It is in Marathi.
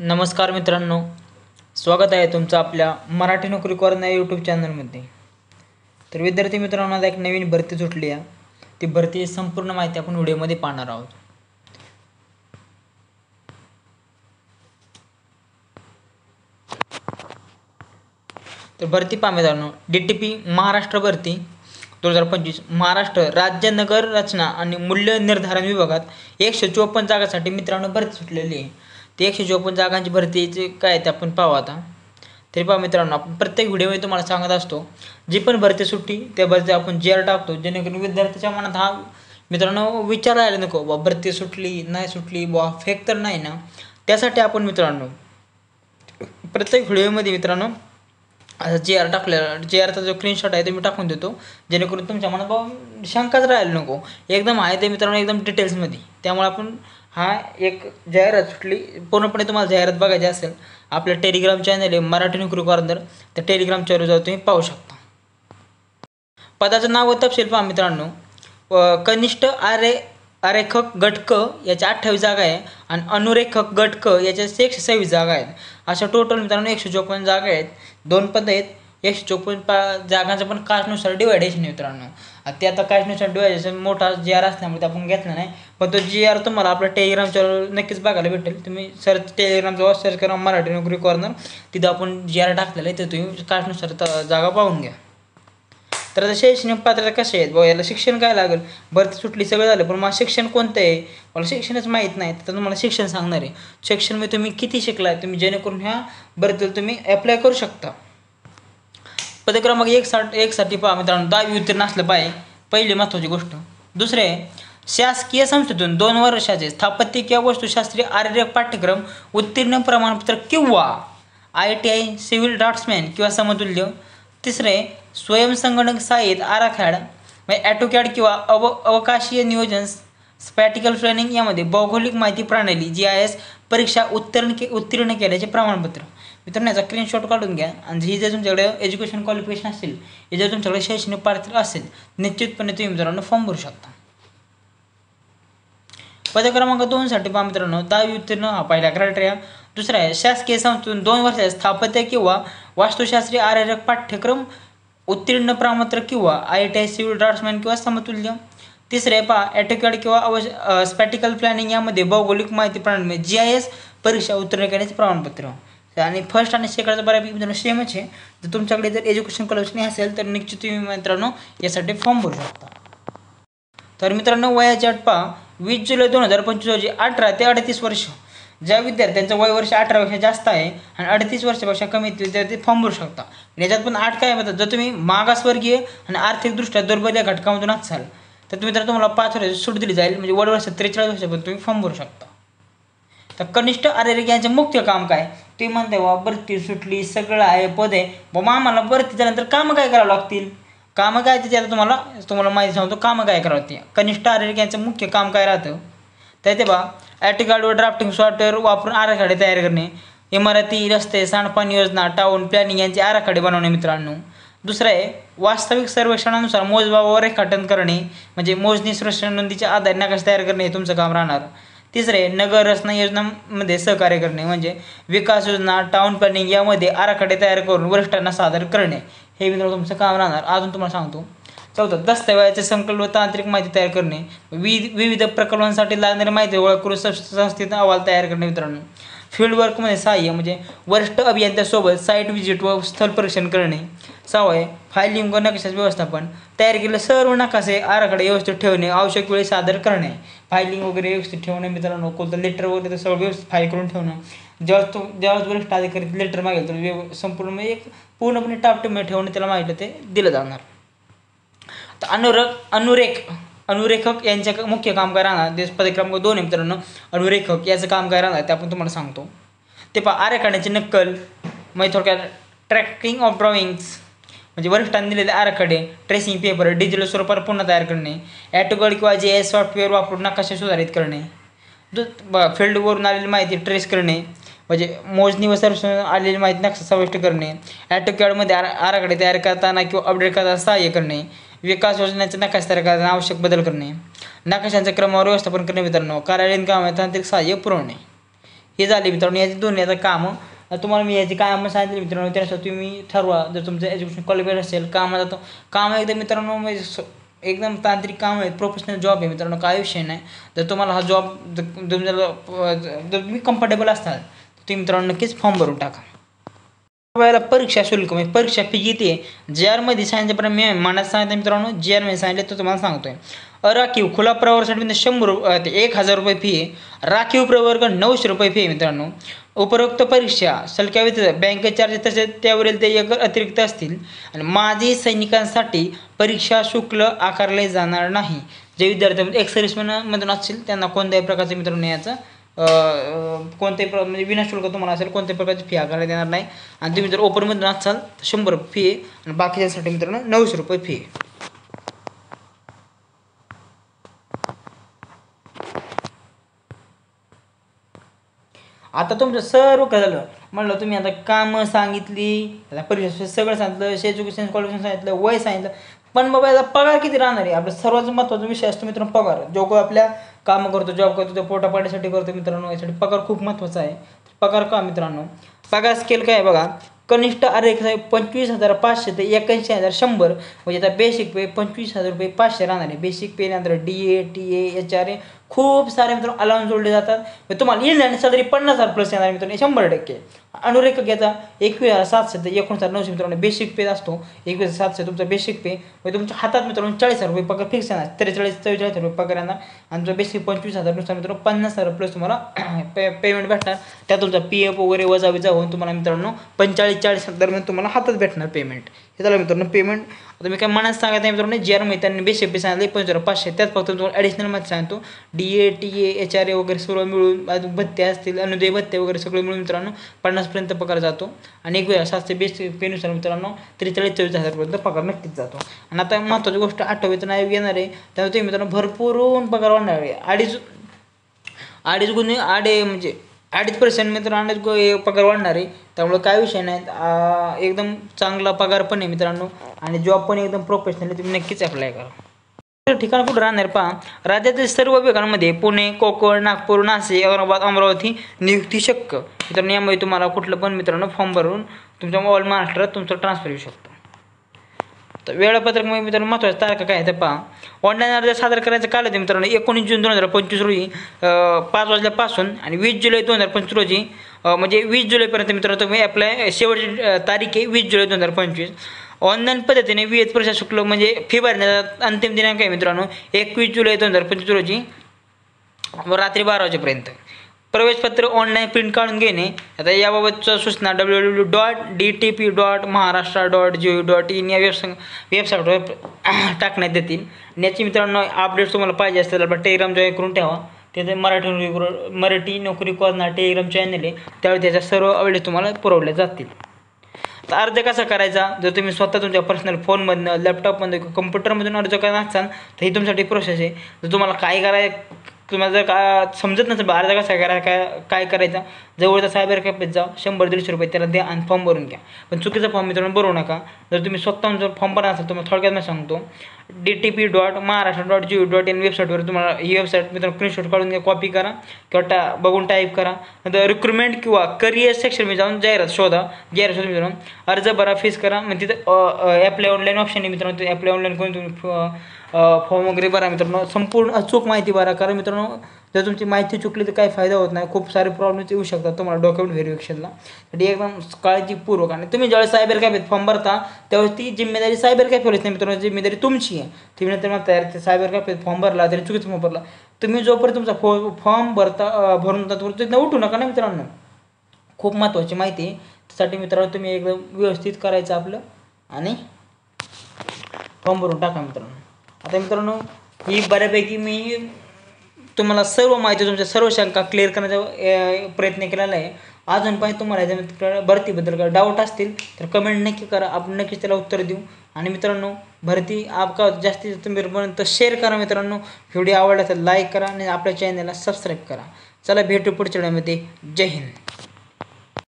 नमस्कार मित्रांनो, स्वागत आहे तुमचं आपल्या मराठी नोकरी कॉर्नर या यूट्यूब चॅनलमध्ये। तर विद्यार्थी मित्रांनो, आता एक नवीन भरती सुटली आहे। ती भरतीची संपूर्ण माहिती आपण व्हिडिओमध्ये पाहणार आहोत। तर भरती पहा मित्रांनो, DTP महाराष्ट्र भरती 2025 महाराष्ट्र राज्य नगर रचना आणि मूल्य निर्धारण विभागात 154 जागांसाठी मित्रांनो भरती सुटलेली आहे। ते 154 जागांची भरतीचे काय ते आपण पाहू आता। तरी पहा मित्रांनो, आपण प्रत्येक व्हिडिओमध्ये तुम्हाला सांगत असतो, जी पण भरती सुटली त्या भरती आपण JR टाकतो, जेणेकरून विद्यार्थ्याच्या मनात हा मित्रांनो विचार यायला नको, बा भरती सुटली नाही सुटली, बा फेक तर नाही ना। त्यासाठी आपण मित्रांनो प्रत्येक व्हिडिओमध्ये मित्रांनो JR टाकलेला, JRचा जो स्क्रीनशॉट आहे तो मी टाकून देतो, जेणेकरून तुमच्या मनात शंकाच राहायला नको। एकदम आहे ते मित्रांनो एकदम डिटेल्समध्ये। त्यामुळे आपण हा एक जाहिरात सुटली पूर्णपणे तुम्हाला जाहिरात बघायची असेल, आपल्या टेलिग्राम चॅनल आहे मराठी नोकरी कॉर्नर, त्या टेलिग्राम चॅनलवर जाऊन तुम्ही पाहू शकता। पदाचं नाव व तपशील पहा मित्रांनो, कनिष्ठ आरेखक गट क याच्या 28 जागा आहे आणि अनुरेखक गट क याच्या 126 जागा आहेत। अशा टोटल मित्रांनो 154 जागा आहेत। दोन पद आहेत, 154 जागांचं पण कास्टनुसार डिवायडेशन मित्रांनो। ते आता कास्टनुसार डिवायडेशन मोठा JR असल्यामुळे ते आपण घेतला नाही, पण तो JR तुम्हाला आपल्या टेलिग्राम चॅनलवर नक्कीच बघायला भेटेल। तुम्ही टेलिग्रामचा सर्च करा मराठी नोकरी कॉर्नर, तिथं आपण JR टाकलेलं आहे, तर तुम्ही कास्टनुसार जागा पाहून घ्या। तर आता शैक्षणिक पात्रता कशी आहेत बघा, याला शिक्षण काय लागेल, भरती सुटली सगळं झालं, पण मला शिक्षण कोणतं आहे मला शिक्षणच माहीत नाही, तर तुम्हाला शिक्षण सांगणार आहे। शिक्षण तुम्ही किती शिकलाय तुम्ही, जेणेकरून ह्या भरतीला तुम्ही अप्लाय करू शकता। पद क्रमांक 1 साठी पहा मित्रांनो, 10वी उत्तीर्ण असलं पाहिजे, पहिली महत्त्वाची गोष्ट। दुसरे, शासकीय संस्थेतून 2 वर्षाचे स्थापत्य किंवा वस्तुशास्त्रीय आर्यक पाठ्यक्रम उत्तीर्ण प्रमाणपत्र किंवा ITI सिव्हिल ड्राफ्ट्समॅन किंवा समतुल्य। तिसरे, स्वयंसंगणक सहाय्यित आराखडा म्हणजे AutoCAD किंवा अवकाशीय नियोजन स्पॅटिकल प्लॅनिंग यामध्ये भौगोलिक माहिती प्रणाली GIS परीक्षा उत्तीर्ण केल्याचे प्रमाणपत्र। मित्रांनो, याचा स्क्रीनशॉट काढून घ्या, आणि ही जर तुमच्याकडे एज्युकेशन क्वालिफिकेशन असेल, हे जर तुमच्याकडे शैक्षणिक पात्रता असेल, निश्चितपणे तुम्ही मित्रांनो फॉर्म भरू शकता। पद क्रमांक 2 साठी पहा मित्रांनो, 10वी उत्तीर्ण हा पहिला क्रायटेरिया। दुसरा आहे, शासकीय संस्थेतून 2 वर्षाचे स्थापत्य किंवा वास्तुशास्त्रीय आर्यक पाठ्यक्रम उत्तीर्ण प्रमाणपत्र किंवा ITI सिव्हिल ड्राफ्ट्समॅन किंवा समतुल्य। तिसरे पहा, AutoCAD किंवा स्पॅटिकल प्लॅनिंग यामध्ये भौगोलिक माहिती प्रणाली GIS परीक्षा उत्तीर्ण करण्याचे प्रमाणपत्र। आणि फर्स्ट आणि सेकंडचा बऱ्यापैकी मित्रांनो सेमच आहे। जर तुमच्याकडे जर एज्युकेशन क्वालिफिकेशन असेल तर निश्चित तुम्ही मित्रांनो यासाठी फॉर्म भरू शकता। तर मित्रांनो, वयाची अट पहा, 20 जुलै 2025 रोजी 18 ते 38 वर्ष ज्या विद्यार्थ्यांचं वय वर्ष 18 वर्ष जास्त आहे आणि 38 वर्षापेक्षा कमी विद्यार्थी फॉर्म भरू शकता। याच्यात पण अट काय म्हणतात, जर तुम्ही मागासवर्गीय आणि आर्थिकदृष्ट्या दुर्बल या घटकामधून असाल तर तुम्हाला 5 वर्षाची सूट दिली जाईल, म्हणजे वय वर्ष 43 वर्षापर्यंत तुम्ही फॉर्म भरू शकता। तर कनिष्ठ आर्यक यांचे मुख्य काम काय, तुम्ही म्हणते वा भरती सुटली सगळं आहे, पद आहे, मग आम्हाला भरती झाल्यानंतर कामं काय करावं लागतील, कामं काय ते आता तुम्हाला माहिती सांगतो, कामं काय करावं लागतील। कनिष्ठ आर्यक यांचं मुख्य काम काय राहतं, तर ते पहा, AutoCAD व ड्राफ्टिंग सॉफ्टवेअर वापरून आराखडे तयार करणे, इमारती रस्ते सांडपाणी योजना टाउन प्लॅनिंग यांचे आराखडे बनवणे मित्रांनो। दुसरं आहे, वास्तविक सर्वेक्षणानुसार मोजमाप व रेखाटन करणे, म्हणजे मोजणी सर्वेक्षण नोंदीच्या आधारे नकाशा तयार करणे हे तुमचं काम राहणार। तिसरे, नगर रचना योजनांमध्ये सहकार्य करणे, म्हणजे विकास योजना टाउन प्लॅनिंग यामध्ये आराखडे तयार करून वरिष्ठांना सादर करणे, हे मित्रांनो तुमचं काम राहणार। अजून तुम्हाला सांगतो, चौथं, दस्तऐवजाचे संकलन व तांत्रिक माहिती तयार करणे, विविध प्रकल्पांसाठी लागणारी माहिती ओळख करून संस्थेत अहवाल तयार करणे मित्रांनो। फील्ड वर्कमध्ये सहाय्य, म्हणजे वरिष्ठ अभियंत्यासोबत साईट व्हिजिट व स्थल परीक्षण करणे। 6, फायलिंग व नकाशाचे व्यवस्थापन, तयार केलेले सर्व नकाशे आराखडे व्यवस्थित ठेवणे, आवश्यक वेळी सादर करणे, फायलिंग वगैरे व्यवस्थित ठेवणे मित्रांनो, कोणतं लेटर वगैरे तर सगळं व्यवस्थित फाईल करून ठेवणं। जेव्हा वरिष्ठ अधिकारी लेटर मागेल तर संपूर्ण म्हणजे एक पूर्णपणे टापटीप ठेवणे त्याला माहिती ते दिलं जाणार। तर अनुरेखक यांचे मुख्य काम काय राहणार, ते पद क्रमांक 2 आहे मित्रांनो, अनुरेखक याचं काम काय राहणार ते आपण तुम्हाला सांगतो। ते पहा, आराखड्याची नक्कल म्हणजे थोडक्यात ट्रॅकिंग ऑफ ड्रॉइंग्स, म्हणजे वरिष्ठांनी दिलेले आराखडे ट्रेसिंग पेपर डिजिटल स्वरूपात पुन्हा तयार करणे, AutoCAD किंवा GIS सॉफ्टवेअर वापरून नकाशे सुधारित करणे, फील्डवरून आलेली माहिती ट्रेस करणे, म्हणजे मोजणी व सर्वेक्षण आलेली माहिती नकाशा समाविष्ट करणे, AutoCAD मध्ये आराखडे तयार करताना किंवा अपडेट करताना सहाय्य करणे, विकास योजनेचे नकाशे तयार करताना आवश्यक बदल करणे, नकाशांचे क्रमावर व्यवस्थापन करणे मित्रांनो, कार्यालयीन कामात तांत्रिक सहाय्य पुरवणे, हे झाले मित्रांनो याची दोन्ही आता कामं. तुम्हाला मी याची कामं सांगितली मित्रांनो, त्यानुसार तुम्ही ठरवा. जर तुमचं एज्युकेशन क्वालिफाईड असेल, कामाला तो काम एकदम मित्रांनो म्हणजे एकदम तांत्रिक काम आहे, प्रोफेशनल जॉब आहे मित्रांनो, काय विषय नाही. जर तुम्हाला हा जॉब जर तुम्ही कम्फर्टेबल असाल तर तुम्ही मित्रांनो नक्कीच फॉर्म भरून टाका. वेळेला परीक्षा शुल्क म्हणजे परीक्षा फी किती आहे, जे आरमध्ये सांगितल्याप्रमाणे मी मनात सांगितलं मित्रांनो, जे आरमध्ये सांगितलं तर तुम्हाला सांगतोय. अराखीव खुला प्रवर्गासाठी 1,000 रुपये फी आहे. राखीव प्रवर्ग 900 रुपये फी आहे मित्रांनो. उपरोक्त परीक्षा शुल्का व्यतिरिक्त बँक चार्ज तसेच त्यावरील देयक अतिरिक्त असतील. आणि माजी सैनिकांसाठी परीक्षा शुल्क आकारले जाणार नाही. जे विद्यार्थी एक्स सर्व्हिसमॅनमधून असतील त्यांना कोणत्याही प्रकारचं मित्रांनो याचं कोणत्याही म्हणजे विनाशुल्क तुम्हाला असेल कोणत्याही प्रकारची फी आकारण्यात येणार नाही. आणि तुम्ही जर ओपनमधून असाल तर 100 फी आहे आणि बाकीच्यासाठी मित्रांनो 900 रुपये फी आहे. आता तुमचं सर्व काय झालं म्हणलं, तुम्ही आता कामं सांगितली, आता परीक्षा सगळं सांगितलं, एज्युकेशन क्वालिफिकेशन सांगितलं, वय सांगितलं, पण बाबा याचा पगार किती राहणार आहे. आपला सर्वात महत्त्वाचा विषय असतो मित्रांनो पगार. जो कोण आपल्या कामं करतो, जॉब करतो, तो पोटा पाण्यासाठी करतो मित्रांनो, यासाठी पगार खूप महत्त्वाचा आहे. पगार का मित्रांनो, पगार स्केल काय आहे बघा. कनिष्ठ आर्थिक 25,500 ते 81,100 म्हणजे आता बेसिक पे 25,500 राहणार आहे. बेसिक पे नंतर DA TA HRA खूप सारे मित्रांनो अलाउन्स जोडले जातात. तुम्हाला येईल आणि सदरी 50,000 प्लस येणार मित्रांनो 100%. अनुरेखक याचा 21,700 ते 19,900 मित्रांनो बेसिक पे असतो. 21,700 तुमचा बेसिक पे म्हणजे तुमच्या हातात मित्रांनो 40,000 रुपये पगार फिक्स येणार. 43-44,000 रुपये पगार येणार. आणि तुमचा बेसिक 25,000 नुसार मित्रांनो 50,000 प्लस तुम्हाला पेमेंट भेटणार. त्यात तुमचा PF वगैरे वजा होऊन तुम्हाला मित्रांनो 45-40 दरम्यान तुम्हाला हातात भेटणार पेमेंट. हे झालं मित्रांनो पेमेंट. आता मी काय मनात सांगत नाही मित्रांनो, जे आर त्यांनी बेसिक पे सांगितले 25,500. त्यात फक्त तुम्हाला ॲडिशनल मध्ये सांगतो DA TA HRA वगैरे सर्व मिळून भत्ते असतील, अनुदय भत्ते वगैरे सगळे मिळून मित्रांनो 50पर्यंत पगार जातो. आणि 1,700 बेसिक पेनुसार मित्रांनो 43-44,000 पर्यंत पगार नक्कीच जातो. आणि आता महत्त्वाची गोष्ट 8वा वेतन आयोग येणार आहे, त्यामुळे तुम्ही मित्रांनो भरपूर पगार वाढणार आहे. अडीच गुणे म्हणजे 2.5% मित्रांनो पगार वाढणार आहे. त्यामुळे काय विषय नाही, एकदम चांगला पगार पण आहे मित्रांनो. आणि जॉब पण एकदम प्रोफेशनली तुम्ही नक्कीच अप्लाय करा. ठिकाण कुठं राहणार पहा, राज्यातील सर्व विभागांमध्ये पुणे, कोकण, नागपूर, नाशिक, औरंगाबाद, अमरावती नियुक्ती शक्य. मित्रांनो यामुळे तुम्हाला कुठलं पण मित्रांनो फॉर्म भरून तुमच्या ऑल महाराष्ट्रात तुमचं ट्रान्सफर येऊ शकतो. तर वेळापत्रक मग मित्रांनो महत्त्वाचं तारखा काय आहे तर पहा. ऑनलाईन अर्ज सादर करायचं कालावधी मित्रांनो 19 जून 2025 रोजी 5 वाजल्यापासून आणि 20 जुलै 2025 रोजी म्हणजे 20 जुलैपर्यंत मित्रांनो तुम्ही अप्लाय, शेवटची तारीख आहे 20 जुलै 2025. ऑनलाईन पद्धतीने विविध प्रवेश शुल्क म्हणजे फी भरण्याचा अंतिम दिनांक आहे मित्रांनो 21 जुलै 2025 रोजी रात्री 12 वाजेपर्यंत. प्रवेशपत्र ऑनलाईन प्रिंट काढून घेणे. आता याबाबतच्या सूचना www.dtp.maharashtra.gov.in या वेबसाईटवर टाकण्यात येतील. आणि याची मित्रांनो अपडेट्स तुम्हाला पाहिजे असतील तर आपला टेलिग्राम जॉईन करून ठेवा. त्याचे मराठी नोकरी कॉर्नर टेलिग्राम चॅनल आहे, त्यावेळी त्याच्या सर्व अपडेट्स तुम्हाला पुरवल्या जातील. तर अर्ज कसा करायचा, जर तुम्ही स्वतः तुमच्या पर्सनल फोनमधनं, लॅपटॉपमधून किंवा कम्प्युटरमधून अर्ज करत असाल तर ही तुमच्यासाठी प्रोसेस आहे. जर तुम्हाला काय तुम्हाला जर का समजत नसेल अर्ज कसा काय करायचा, जवळचा सायबर कॅफेत जा, 100-150 रुपये त्याला द्या आणि फॉर्म भरून घ्या. पण चुकीचा फॉर्म मित्रांनो भरू नका. जर तुम्ही स्वतःहून जर फॉर्म भरणार असाल तुम्हाला थोडक्यात मी सांगतो, dtp.maharashtra.gov.in वेबसाईटवर तुम्हाला ही वेबसाईट मित्रांनो स्क्रीनशॉट काढून घ्या, कॉपी करा किंवा बघून टाईप करा. नंतर रिक्रुटमेंट किंवा करिअर सेक्शनमध्ये जाऊन जाहिरात शोधा मित्रांनो, अर्ज भरा, फीस करा. मग तिथं ॲप्लाय ऑनलाईन ऑप्शन आहे मित्रांनो, ते ॲप्लाय ऑनलाईन करून तुम्ही फॉर्म वगैरे भरा मित्रांनो. संपूर्ण अचूक माहिती भरा, कारण मित्रांनो जर तुमची माहिती चुकली तर काही फायदा होत नाही. खूप सारे प्रॉब्लेम्स येऊ शकतात तुम्हाला डॉक्युमेंट व्हेरिफिकेशनला. तर एकदम काळजीपूर्वक. आणि तुम्ही ज्यावेळेस सायबर कॅफेत फॉर्म भरता त्यावेळेस ती जिम्मेदारी सायबर कॅफेवरच नाही मित्रांनो, जिम्मेदारी तुमची आहे. तुम्ही नंतर मग तयार सायबर कॅफेत फॉर्म भरला तरी चुकीचा फॉर्म भरला, तुम्ही जोपर्यंत तुमचा फॉर्म भरून तोपर्यंत तिथं उठू नका ना मित्रांनो. खूप महत्त्वाची माहिती आहे. त्यासाठी मित्रांनो तुम्ही एकदम व्यवस्थित करायचं आपलं आणि फॉर्म भरून टाका मित्रांनो. आता मित्रांनो ही बऱ्यापैकी मी तुम्हाला सर्व माहिती, तुमच्या सर्व शंका क्लिअर करण्याचा प्रयत्न केलेला आहे. अजून पण तुम्हाला याच्या भरतीबद्दल काय डाऊट असतील तर कमेंट नक्की करा, आपण नक्कीच त्याला उत्तर देऊ. आणि मित्रांनो भरती आपका जास्तीत जास्त शेअर करा मित्रांनो. व्हिडिओ आवडला तर लाईक करा आणि आपल्या चॅनलला सबस्क्राईब करा. चला भेटू पुढच्या व्हिडिओमध्ये. जय हिंद.